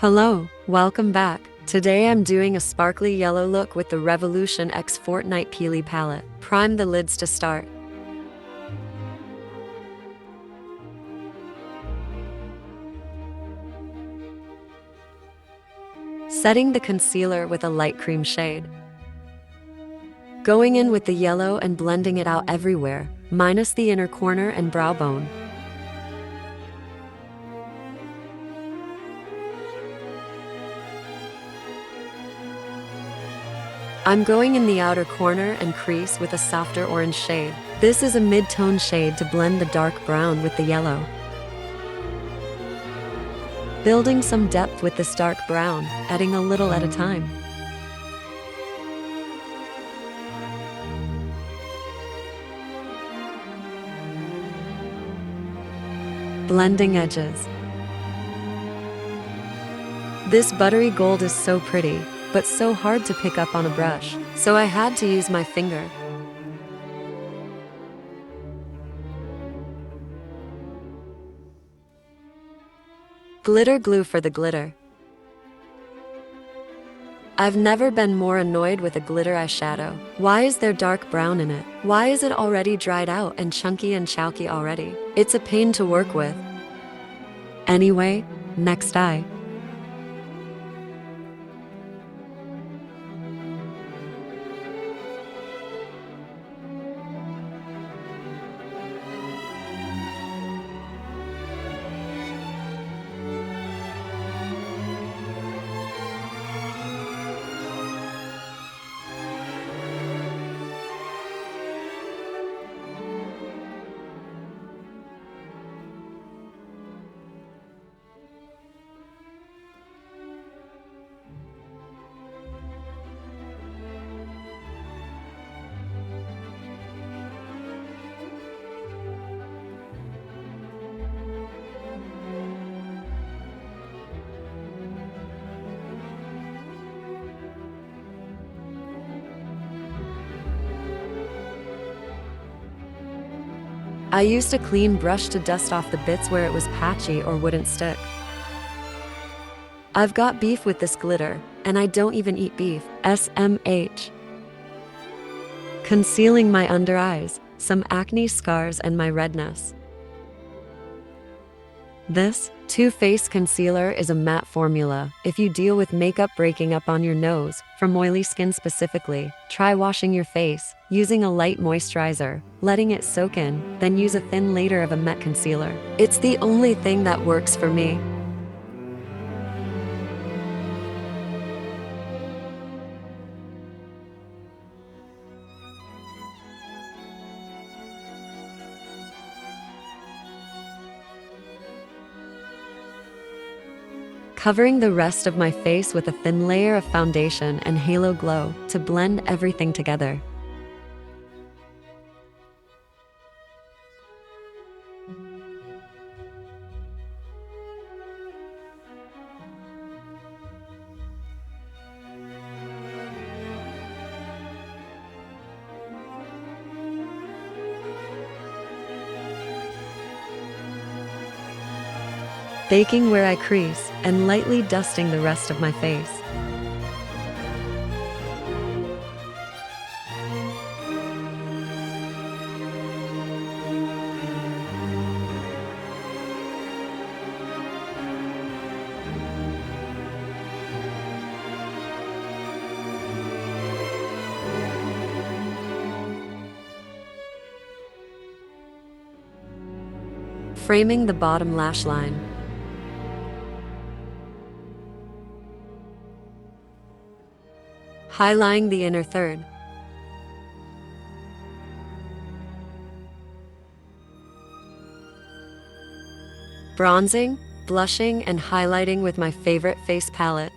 Hello, welcome back. Today I'm doing a sparkly yellow look with the Revolution X Fortnite Peely palette. Prime the lids to start. Setting the concealer with a light cream shade. Going in with the yellow and blending it out everywhere, minus the inner corner and brow bone. I'm going in the outer corner and crease with a softer orange shade. This is a mid-tone shade to blend the dark brown with the yellow. Building some depth with this dark brown, adding a little at a time. Blending edges. This buttery gold is so pretty, but so hard to pick up on a brush, so I had to use my finger. Glitter glue for the glitter. I've never been more annoyed with a glitter eyeshadow. Why is there dark brown in it? Why is it already dried out and chunky and chalky already? It's a pain to work with. Anyway, next eye. I used a clean brush to dust off the bits where it was patchy or wouldn't stick. I've got beef with this glitter, and I don't even eat beef. SMH. Concealing my under eyes, some acne scars and my redness. This Too Faced concealer is a matte formula. If you deal with makeup breaking up on your nose, from oily skin specifically, try washing your face, using a light moisturizer, letting it soak in, then use a thin layer of a matte concealer. It's the only thing that works for me. Covering the rest of my face with a thin layer of foundation and halo glow to blend everything together. Baking where I crease, and lightly dusting the rest of my face. Framing the bottom lash line. Highlighting the inner third. Bronzing, blushing, and highlighting with my favorite face palette.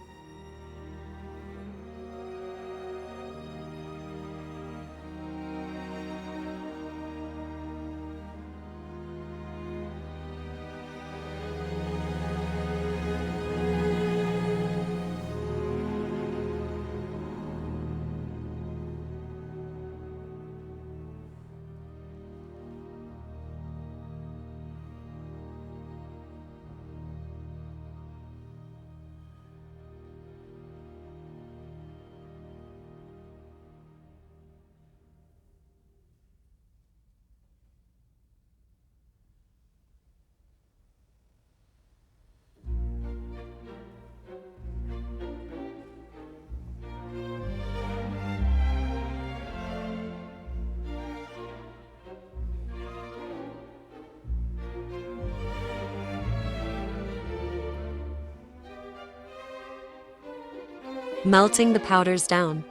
melting the powders down.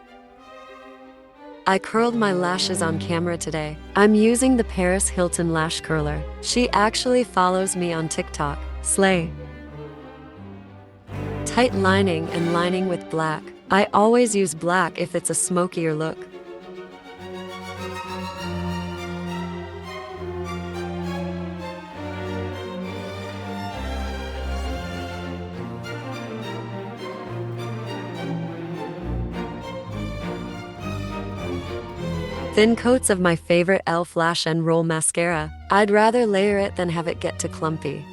I curled my lashes on camera today. I'm using the Paris Hilton lash curler. She actually follows me on TikTok. Slay. Tight lining and lining with black. I always use black if it's a smokier look. Thin coats of my favorite e.l.f. Lash and Roll mascara. I'd rather layer it than have it get too clumpy.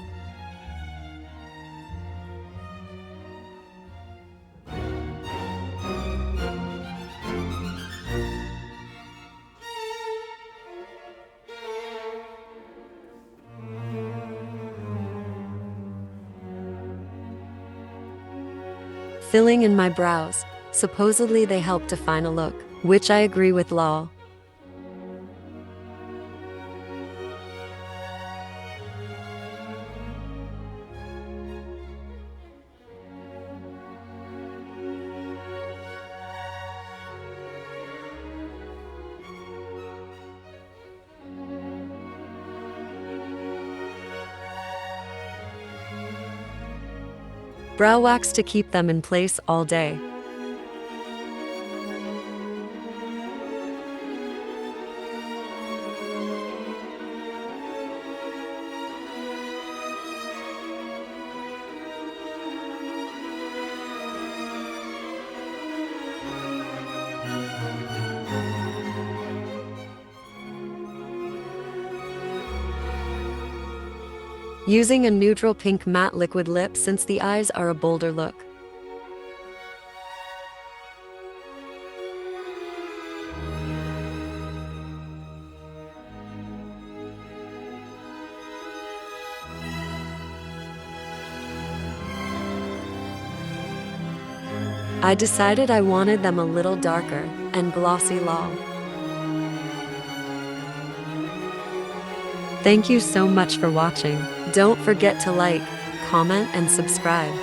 Filling in my brows. Supposedly they help define a look, which I agree with lol. Brow wax to keep them in place all day. Using a neutral pink matte liquid lip since the eyes are a bolder look. I decided I wanted them a little darker and glossy lol. Thank you so much for watching. Don't forget to like, comment, and subscribe.